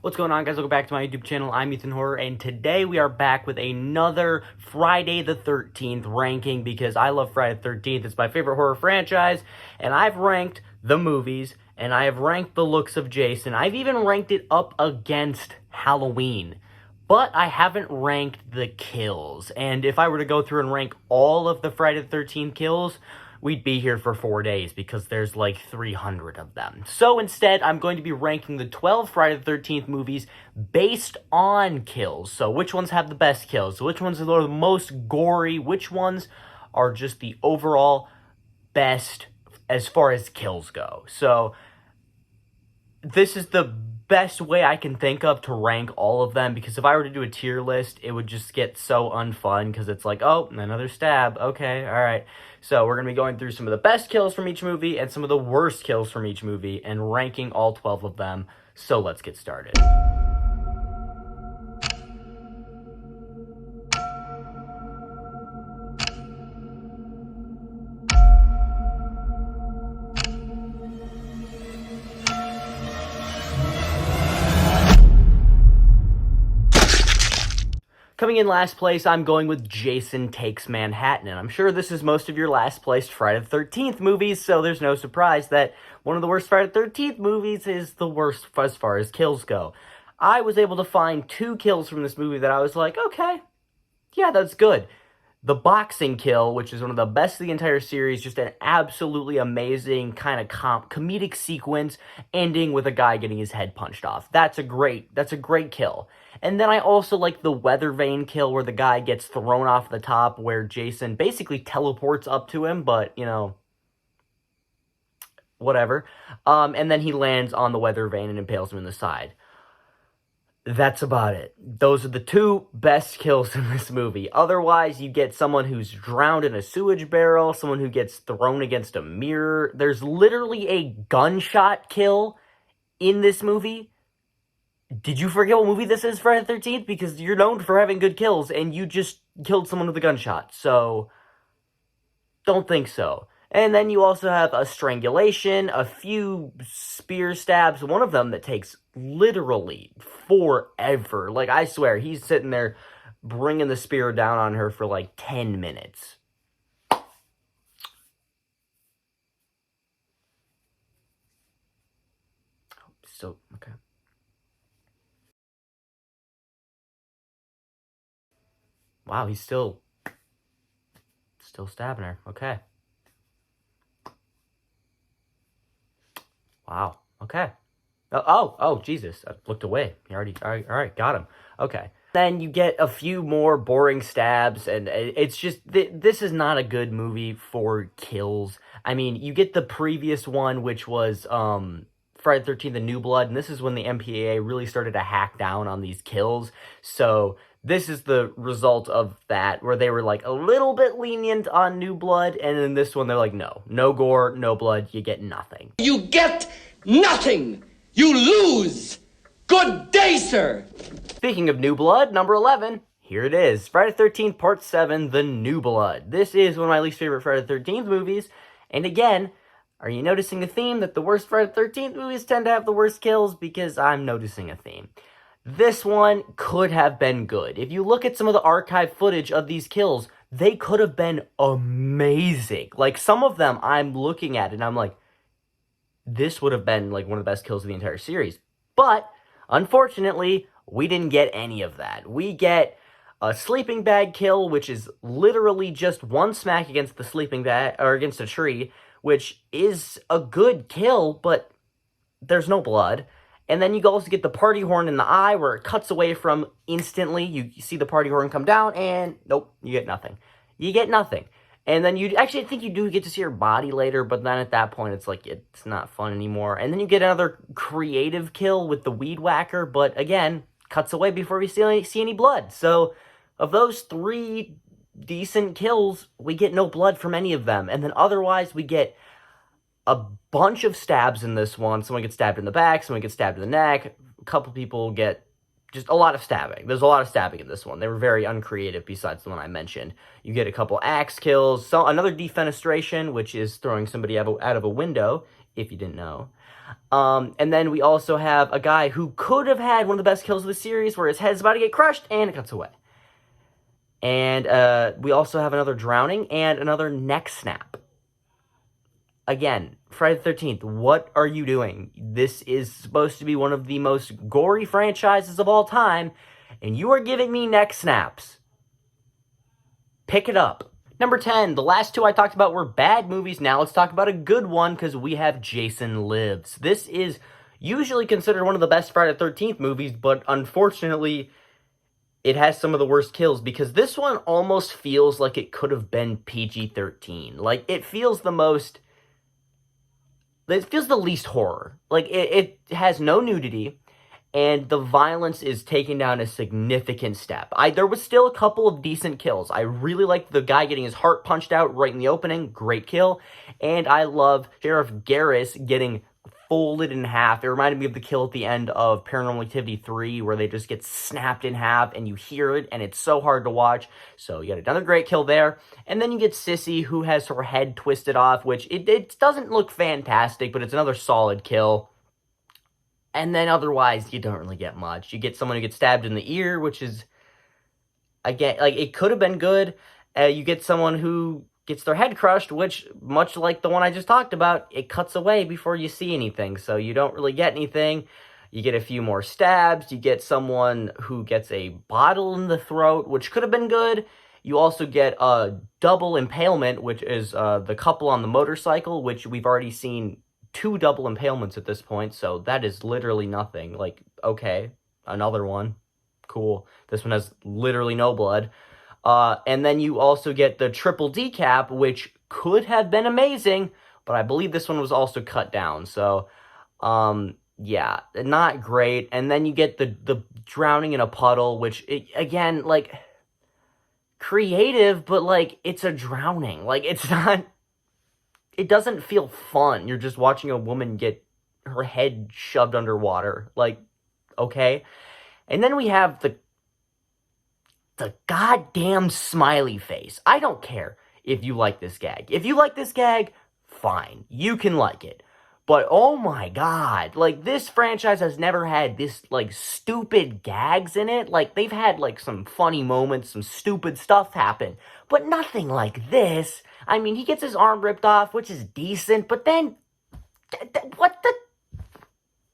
What's going on, guys? Welcome back to my YouTube channel. I'm Ethan Horror, and today we are back with another Friday the 13th ranking because I love Friday the 13th. It's my favorite horror franchise, and I've ranked the movies, and I have ranked the looks of Jason. I've even ranked it up against Halloween, but I haven't ranked the kills. And if I were to go through and rank all of the Friday the 13th kills, we'd be here for 4 days because there's like 300 of them. So instead, I'm going to be ranking the 12 Friday the 13th movies based on kills. So which ones have the best kills? Which ones are the most gory? Which ones are just the overall best as far as kills go? So this is the best way I can think of to rank all of them, because if I were to do a tier list, it would just get so unfun, because it's like, oh, another stab, okay, alright. So we're going to be going through some of the best kills from each movie and some of the worst kills from each movie and ranking all 12 of them. So let's get started. Coming in last place, I'm going with Jason Takes Manhattan, and I'm sure this is most of your last placed Friday the 13th movies, so there's no surprise that one of the worst Friday the 13th movies is the worst as far as kills go. I was able to find 2 kills from this movie that I was like, okay, yeah, that's good. The boxing kill, which is one of the best of the entire series, just an absolutely amazing kind of comedic sequence ending with a guy getting his head punched off. That's a great kill. And then I also like the weather vane kill where the guy gets thrown off the top, where Jason basically teleports up to him, but, you know, whatever. And then he lands on the weather vane and impales him in the side. That's about it. Those are the 2 best kills in this movie. Otherwise, you get someone who's drowned in a sewage barrel, someone who gets thrown against a mirror. There's literally a gunshot kill in this movie. Did you forget what movie this is, Friday the 13th? Because you're known for having good kills, and you just killed someone with a gunshot. So, don't think so. And then you also have a strangulation, a few spear stabs, one of them that takes literally forever. Like, I swear, he's sitting there bringing the spear down on her for like 10 minutes. So, okay. Wow, he's still stabbing her. Okay. Wow. Okay. Oh, Jesus. I looked away. All right, got him. Okay. Then you get a few more boring stabs, and it's just, this is not a good movie for kills. I mean, you get the previous one, which was, Friday the 13th, The New Blood, and this is when the MPAA really started to hack down on these kills. So this is the result of that, where they were like a little bit lenient on New Blood, and in this one they're like, no gore, no blood, you get nothing. You get nothing! You lose! Good day, sir! Speaking of New Blood, number 11, here it is. Friday the 13th, Part 7, The New Blood. This is one of my least favorite Friday the 13th movies, and again, are you noticing a theme that the worst Friday the 13th movies tend to have the worst kills? Because I'm noticing a theme. This one could have been good. If you look at some of the archive footage of these kills, they could have been amazing. Like, some of them I'm looking at and I'm like, this would have been like one of the best kills of the entire series. But, unfortunately, we didn't get any of that. We get a sleeping bag kill, which is literally just one smack against the sleeping bag, or against a tree, which is a good kill, but there's no blood. And then you also get the party horn in the eye, where it cuts away from instantly. You see the party horn come down, and nope, you get nothing. You get nothing. And then you actually, I think you do get to see her body later, but then at that point, it's like, it's not fun anymore. And then you get another creative kill with the weed whacker, but again, cuts away before we see any blood. So, of those 3 decent kills, we get no blood from any of them. And then otherwise, we get a bunch of stabs in this one. Someone gets stabbed in the back, someone gets stabbed in the neck, a couple people get just a lot of stabbing. There's a lot of stabbing in this one. They were very uncreative besides the one I mentioned. You get a couple axe kills, so another defenestration, which is throwing somebody out of a window if you didn't know. And then we also have a guy who could have had one of the best kills of the series, where his head's about to get crushed, and it cuts away. And we also have another drowning and another neck snap. Again, Friday the 13th, what are you doing? This is supposed to be one of the most gory franchises of all time, and you are giving me neck snaps. Pick it up. Number 10, the last two I talked about were bad movies. Now let's talk about a good one, because we have Jason Lives. This is usually considered one of the best Friday the 13th movies, but unfortunately, it has some of the worst kills, because this one almost feels like it could have been PG-13. Like, it feels the least horror. Like, it has no nudity, and the violence is taken down a significant step. There was still a couple of decent kills. I really liked the guy getting his heart punched out right in the opening. Great kill. And I love Sheriff Garris getting folded in half. It reminded me of the kill at the end of Paranormal Activity 3, where they just get snapped in half, and you hear it, and it's so hard to watch. So you got another great kill there. And then you get Sissy, who has her head twisted off, which it doesn't look fantastic, but it's another solid kill. And then otherwise, you don't really get much. You get someone who gets stabbed in the ear, which is, again, like, it could have been good. You get someone who gets their head crushed, which, much like the one I just talked about, it cuts away before you see anything, so you don't really get anything. You get a few more stabs. You get someone who gets a bottle in the throat, which could have been good. You also get a double impalement, which is the couple on the motorcycle, which we've already seen 2 double impalements at this point, so that is literally nothing. Like, okay, another one. Cool. This one has literally no blood. And then you also get the triple decap, which could have been amazing, but I believe this one was also cut down. So, yeah, not great. And then you get the drowning in a puddle, which, again, like, creative, but, like, it's a drowning. Like, it's not... It doesn't feel fun. You're just watching a woman get her head shoved underwater. Like, okay. And then we have the goddamn smiley face. I don't care if you like this gag. If you like this gag, fine. You can like it. But, oh my god, like, this franchise has never had this, like, stupid gags in it. Like, they've had, like, some funny moments, some stupid stuff happen, but nothing like this. I mean, he gets his arm ripped off, which is decent, but then, what the,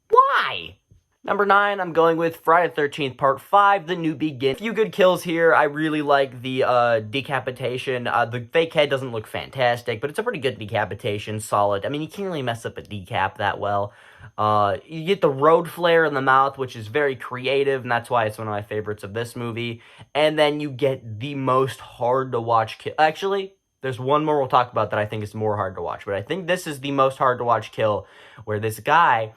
why? Number 9, I'm going with Friday the 13th Part 5, The New Begin. A few good kills here. I really like the decapitation. The fake head doesn't look fantastic, but it's a pretty good decapitation. Solid. I mean, you can't really mess up a decap that well. You get the road flare in the mouth, which is very creative, and that's why it's one of my favorites of this movie. And then you get the most hard-to-watch kill. Actually, there's one more we'll talk about that I think is more hard to watch, but I think this is the most hard-to-watch kill, where this guy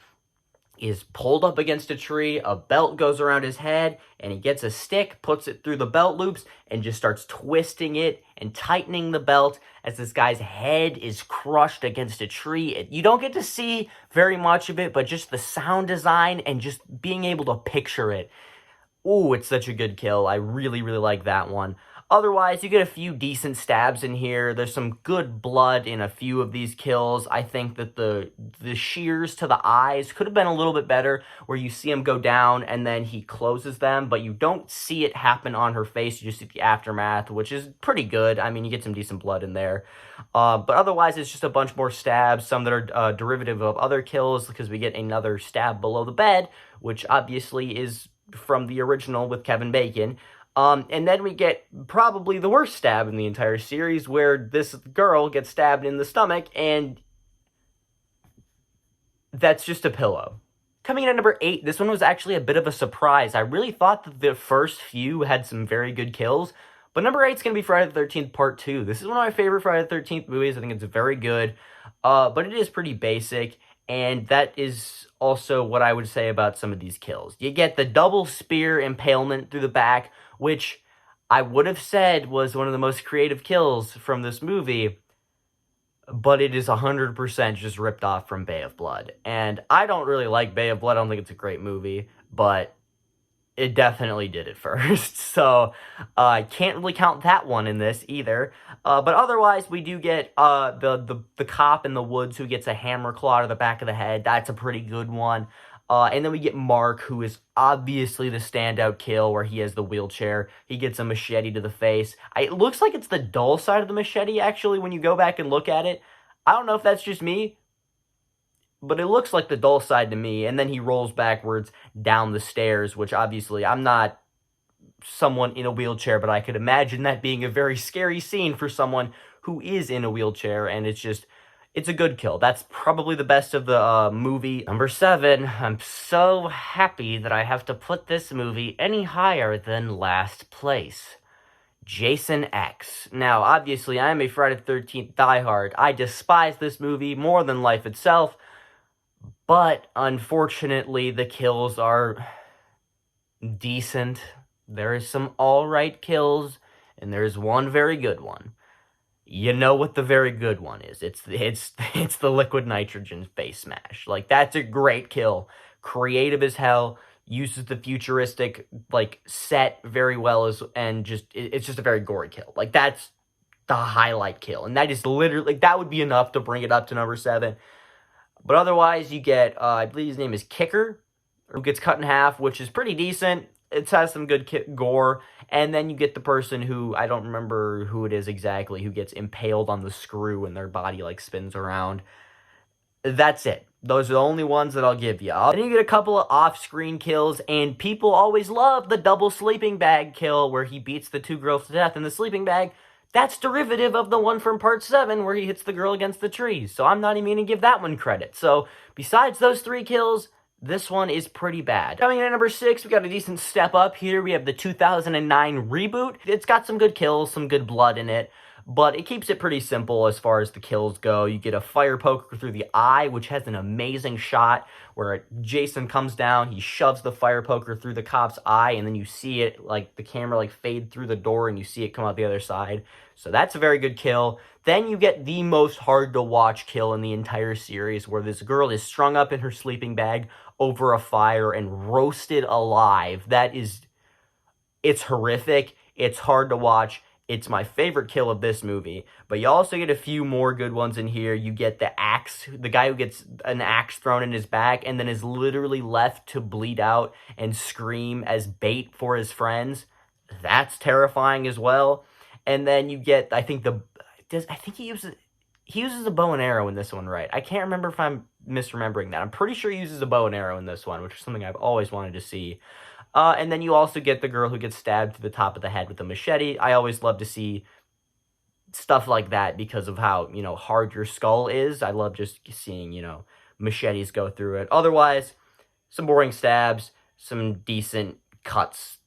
is pulled up against a tree, a belt goes around his head, and he gets a stick, puts it through the belt loops, and just starts twisting it and tightening the belt as this guy's head is crushed against a tree. You don't get to see very much of it, but just the sound design and just being able to picture it. Ooh, it's such a good kill. I really, really like that one. Otherwise, you get a few decent stabs in here. There's some good blood in a few of these kills. I think that the shears to the eyes could have been a little bit better, where you see him go down and then he closes them, but you don't see it happen on her face. You just see the aftermath, which is pretty good. I mean, you get some decent blood in there. But otherwise, it's just a bunch more stabs, some that are derivative of other kills, because we get another stab below the bed, which obviously is from the original with Kevin Bacon. And then we get probably the worst stab in the entire series, where this girl gets stabbed in the stomach, and that's just a pillow. Coming in at number 8, this one was actually a bit of a surprise. I really thought that the first few had some very good kills, but number 8 is going to be Friday the 13th Part 2. This is one of my favorite Friday the 13th movies. I think it's very good, but it is pretty basic, and that is also what I would say about some of these kills. You get the double spear impalement through the back, which I would have said was one of the most creative kills from this movie, but it is 100% just ripped off from Bay of Blood. And I don't really like Bay of Blood. I don't think it's a great movie, but it definitely did it first. So I can't really count that one in this either. But otherwise, we do get the cop in the woods who gets a hammer claw to the back of the head. That's a pretty good one. And then we get Mark, who is obviously the standout kill, where he has the wheelchair. He gets a machete to the face. It looks like it's the dull side of the machete, actually, when you go back and look at it. I don't know if that's just me, but it looks like the dull side to me. And then he rolls backwards down the stairs, which obviously I'm not someone in a wheelchair, but I could imagine that being a very scary scene for someone who is in a wheelchair, and it's a good kill. That's probably the best of the movie. Number 7, I'm so happy that I have to put this movie any higher than last place. Jason X. Now, obviously, I am a Friday the 13th diehard. I despise this movie more than life itself, but unfortunately, the kills are decent. There is some alright kills, and there's one very good one. You know what the very good one is. It's the liquid nitrogen face smash. Like, that's a great kill. Creative as hell. Uses the futuristic, like, set very well, it's just a very gory kill. Like, that's the highlight kill. And that is literally, like, that would be enough to bring it up to number 7. But otherwise, you get, I believe his name is Kicker, who gets cut in half, which is pretty decent. It has some good gore. And then you get the person who, I don't remember who it is exactly, who gets impaled on the screw and their body, like, spins around. That's it. Those are the only ones that I'll give you. Then you get a couple of off-screen kills, and people always love the double sleeping bag kill where he beats the 2 girls to death in the sleeping bag. That's derivative of the one from part 7 where he hits the girl against the trees. So I'm not even going to give that one credit. So besides those 3 kills, this one is pretty bad. Coming in at number 6, we got a decent step up here. We have the 2009 reboot. It's got some good kills, some good blood in it, but it keeps it pretty simple as far as the kills go. You get a fire poker through the eye, which has an amazing shot where Jason comes down, he shoves the fire poker through the cop's eye, and then you see it, like, the camera, like, fade through the door, and you see it come out the other side. So that's a very good kill. Then you get the most hard-to-watch kill in the entire series, where this girl is strung up in her sleeping bag over a fire and roasted alive. It's horrific. It's hard to watch. It's my favorite kill of this movie. But you also get a few more good ones in here. You get the axe, the guy who gets an axe thrown in his back and then is literally left to bleed out and scream as bait for his friends. That's terrifying as well. And then you get, he uses a bow and arrow in this one, right? I can't remember if I'm misremembering that. I'm pretty sure he uses a bow and arrow in this one, which is something I've always wanted to see. And then you also get the girl who gets stabbed to the top of the head with a machete. I always love to see stuff like that because of how, hard your skull is. I love just seeing, machetes go through it. Otherwise, some boring stabs, some decent cuts.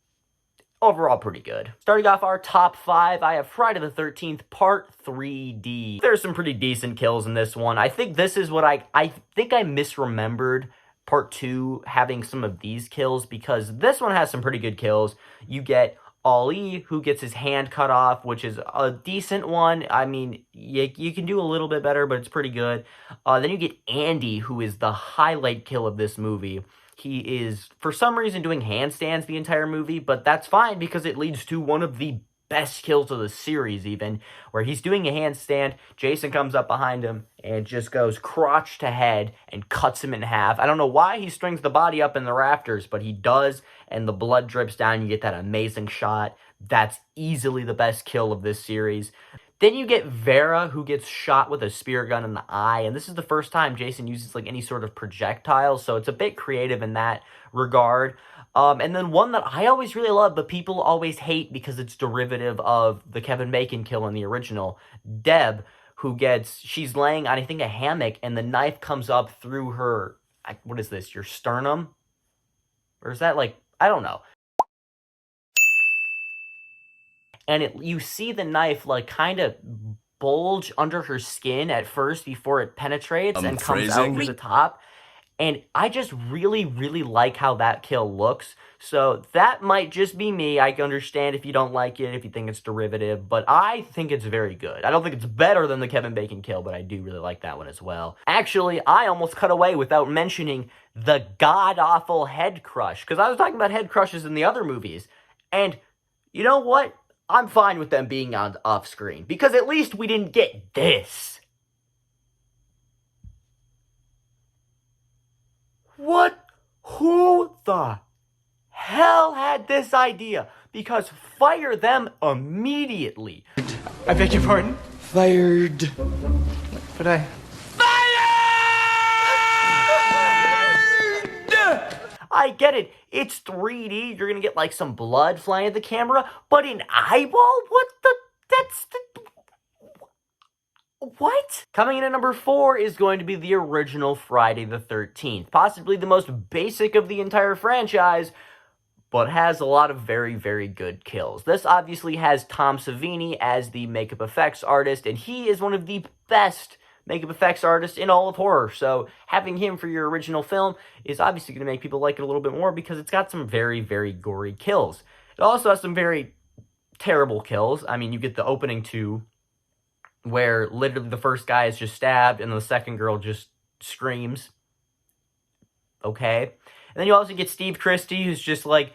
Overall, pretty good. Starting off our top 5, I have Friday the 13th Part 3D. There's some pretty decent kills in this one. I think this is what I think I misremembered Part 2 having some of these kills, because this one has some pretty good kills. You get Ali, who gets his hand cut off, which is a decent one. I mean, you can do a little bit better, but it's pretty good. Then you get Andy, who is the highlight kill of this movie. He is, for some reason, doing handstands the entire movie, but that's fine because it leads to one of the best kills of the series, even, where he's doing a handstand, Jason comes up behind him and just goes crotch to head and cuts him in half. I don't know why he strings the body up in the rafters, but he does, and the blood drips down. You get that amazing shot. That's easily the best kill of this series. Then you get Vera, who gets shot with a spear gun in the eye, and this is the first time Jason uses, like, any sort of projectile, so it's a bit creative in that regard. And then one that I always really love, but people always hate because it's derivative of the Kevin Bacon kill in the original. Deb, she's laying on, I think, a hammock, and the knife comes up through her, what is this, your sternum? Or is that, like, I don't know. And you see the knife, like, kind of bulge under her skin at first before it penetrates and comes out through the top. And I just really, really like how that kill looks. So that might just be me. I can understand if you don't like it, if you think it's derivative, but I think it's very good. I don't think it's better than the Kevin Bacon kill, but I do really like that one as well. Actually, I almost cut away without mentioning the god-awful head crush, because I was talking about head crushes in the other movies, and you know what? I'm fine with them being on off-screen, because at least we didn't get this. What? Who the hell had this idea? Because fire them immediately. I beg your pardon? Fired. But I... I get it. It's 3D. You're gonna get like some blood flying at the camera, but an eyeball? What the? That's the... What? Coming in at number 4 is going to be the original Friday the 13th. Possibly the most basic of the entire franchise, but has a lot of very, very good kills. This obviously has Tom Savini as the makeup effects artist, and he is one of the best makeup effects artists in all of horror. So having him for your original film is obviously going to make people like it a little bit more because it's got some very, very gory kills. It also has some very terrible kills. I mean, you get the opening 2, where literally the first guy is just stabbed and the second girl just screams. Okay. And then you also get Steve Christie, who's just like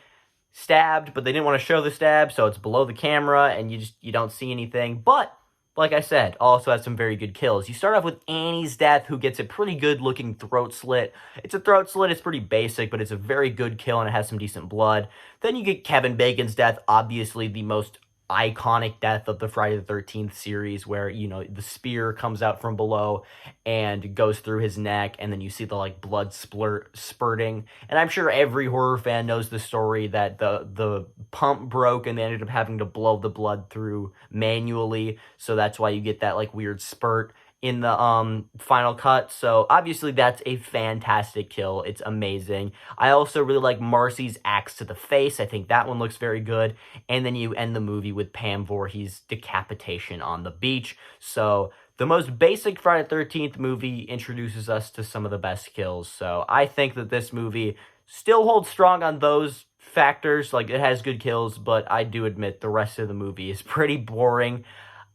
stabbed, but they didn't want to show the stab, so it's below the camera and you don't see anything. But like I said, also has some very good kills. You start off with Annie's death, who gets a pretty good looking throat slit. It's a throat slit, it's pretty basic, but it's a very good kill and it has some decent blood. Then you get Kevin Bacon's death, obviously the most iconic death of the Friday the 13th series, where, you know, the spear comes out from below and goes through his neck, and then you see the like blood spurting. And I'm sure every horror fan knows the story that the pump broke and they ended up having to blow the blood through manually, so that's why you get that like weird spurt in the final cut. So obviously that's a fantastic kill. It's amazing. I also really like Marcy's axe to the face. I think that one looks very good. And then you end the movie with Pam Voorhees' decapitation on the beach. So the most basic Friday the 13th movie introduces us to some of the best kills. So I think that this movie still holds strong on those factors. Like, it has good kills, but I do admit the rest of the movie is pretty boring.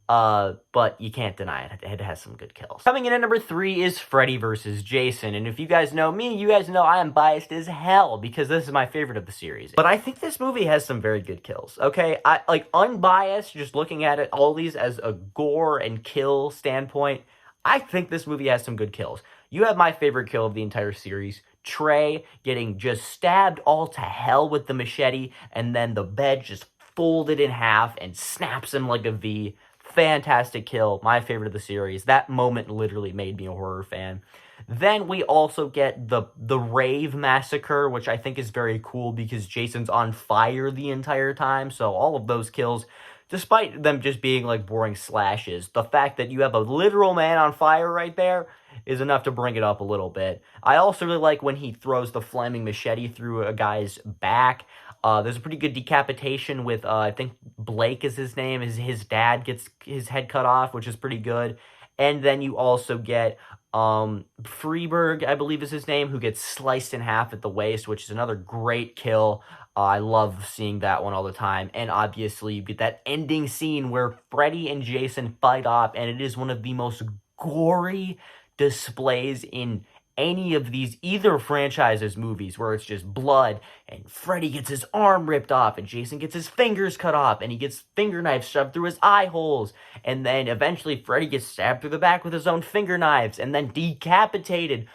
But you can't deny it. It has some good kills. Coming in at number 3 is Freddy vs. Jason. And if you guys know me, you guys know I am biased as hell because this is my favorite of the series. But I think this movie has some very good kills, okay? I, like, unbiased, just looking at it, all these as a gore and kill standpoint, I think this movie has some good kills. You have my favorite kill of the entire series, Trey getting just stabbed all to hell with the machete, and then the bed just folded in half and snaps him like a V. Fantastic kill, my favorite of the series. That moment literally made me a horror fan. Then we also get the rave massacre, which I think is very cool because Jason's on fire the entire time. So all of those kills, despite them just being like boring slashes, the fact that you have a literal man on fire right there is enough to bring it up a little bit. I also really like when he throws the flaming machete through a guy's back. There's a pretty good decapitation with, I think Blake is his name. His dad gets his head cut off, which is pretty good. And then you also get Freeberg, I believe is his name, who gets sliced in half at the waist, which is another great kill. I love seeing that one all the time. And obviously you get that ending scene where Freddy and Jason fight off, and it is one of the most gory displays in any of these either franchises movies, where it's just blood and Freddy gets his arm ripped off and Jason gets his fingers cut off and he gets finger knives shoved through his eye holes, and then eventually Freddy gets stabbed through the back with his own finger knives and then decapitated.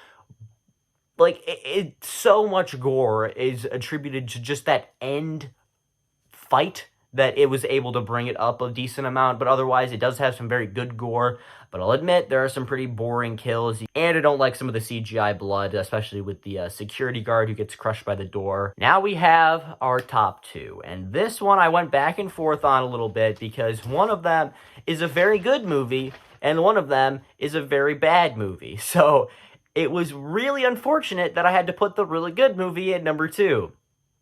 Like, it's so much gore is attributed to just that end fight that it was able to bring it up a decent amount, but otherwise it does have some very good gore. But I'll admit, there are some pretty boring kills, and I don't like some of the CGI blood, especially with the security guard who gets crushed by the door. Now we have our top 2, and this one I went back and forth on a little bit, because one of them is a very good movie, and one of them is a very bad movie. So it was really unfortunate that I had to put the really good movie at number 2.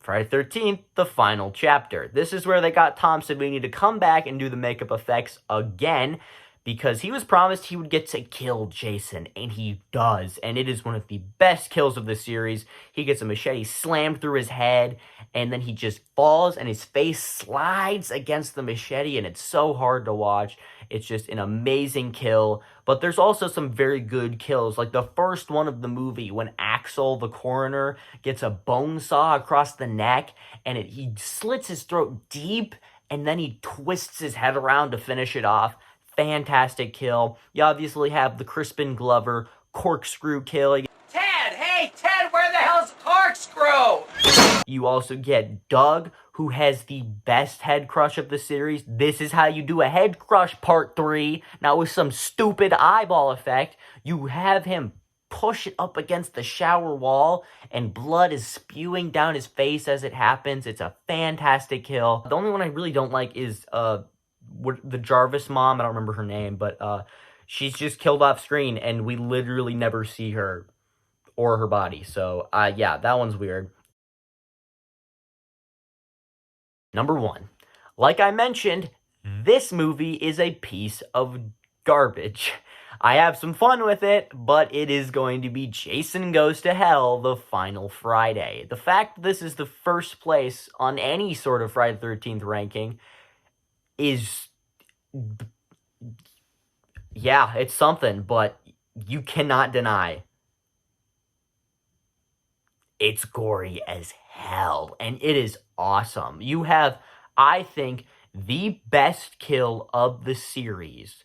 Friday the 13th, the final chapter. This is where they got Tom Savini to come back and do the makeup effects again, because he was promised he would get to kill Jason, and he does, and it is one of the best kills of the series. He gets a machete slammed through his head, and then he just falls, and his face slides against the machete, and it's so hard to watch. It's just an amazing kill, but there's also some very good kills, like the first one of the movie when Axel, the coroner, gets a bone saw across the neck, and he slits his throat deep, and then he twists his head around to finish it off. Fantastic kill. You obviously have the Crispin Glover corkscrew kill. Ted! Hey, Ted, where the hell's corkscrew? You also get Doug, who has the best head crush of the series. This is how you do a head crush part 3. Now with some stupid eyeball effect, you have him push it up against the shower wall, and blood is spewing down his face as it happens. It's a fantastic kill. The only one I really don't like is the Jarvis mom. I don't remember her name, but she's just killed off screen, and we literally never see her or her body. So yeah, that one's weird. Number 1. Like I mentioned, this movie is a piece of garbage. I have some fun with it, but it is going to be Jason Goes to Hell, The Final Friday. The fact that this is the first place on any sort of Friday the 13th ranking is... yeah, it's something, but you cannot deny it's gory as hell, and it is awesome. You have, I think, the best kill of the series.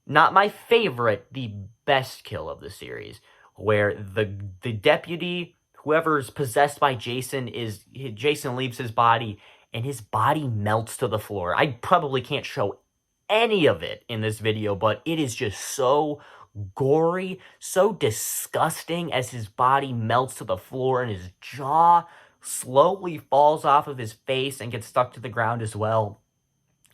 Not my favorite, the best kill of the series, where the deputy, whoever's possessed by Jason, Jason leaves his body, and his body melts to the floor. I probably can't show any of it in this video, but it is just so gory, so disgusting as his body melts to the floor and his jaw slowly falls off of his face and gets stuck to the ground as well.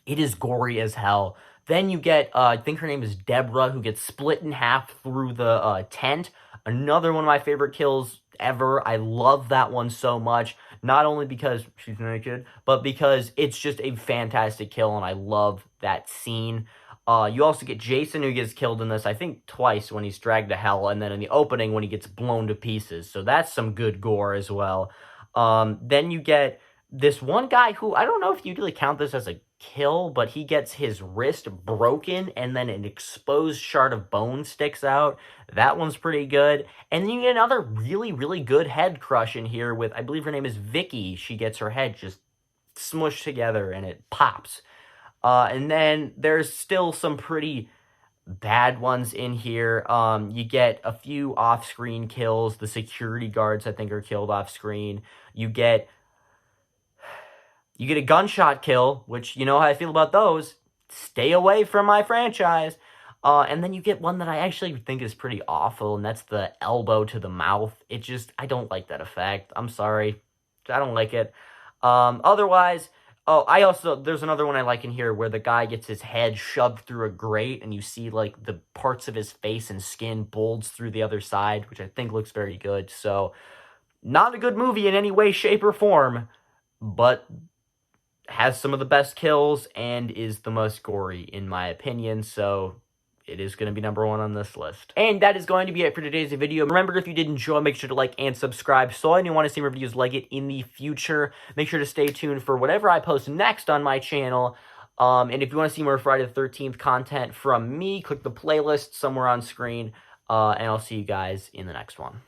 It is gory as hell. Then you get, I think her name is Deborah, who gets split in half through the tent. Another one of my favorite kills ever. I love that one so much. Not only because she's naked, but because it's just a fantastic kill, and I love that scene. You also get Jason, who gets killed in this, I think, twice when he's dragged to hell, and then in the opening when he gets blown to pieces. So that's some good gore as well. Then you get this one guy who, I don't know if you'd really count this as a kill, but he gets his wrist broken, and then an exposed shard of bone sticks out. That one's pretty good. And then you get another really, really good head crush in here with, I believe her name is Vicky. She gets her head just smushed together, and it pops. And then there's still some pretty bad ones in here. You get a few off-screen kills. The security guards, I think, are killed off-screen. You get a gunshot kill, which, you know how I feel about those. Stay away from my franchise. And then you get one that I actually think is pretty awful, and that's the elbow to the mouth. I don't like that effect. I'm sorry. I don't like it. Otherwise... oh, there's another one I like in here where the guy gets his head shoved through a grate, and you see, like, the parts of his face and skin bulge through the other side, which I think looks very good. So, not a good movie in any way, shape, or form, but has some of the best kills and is the most gory, in my opinion. So, it is going to be number 1 on this list. And that is going to be it for today's video. Remember, if you did enjoy, make sure to like and subscribe so anyone want to see more videos like it in the future. Make sure to stay tuned for whatever I post next on my channel. And if you want to see more Friday the 13th content from me, click the playlist somewhere on screen. And I'll see you guys in the next one.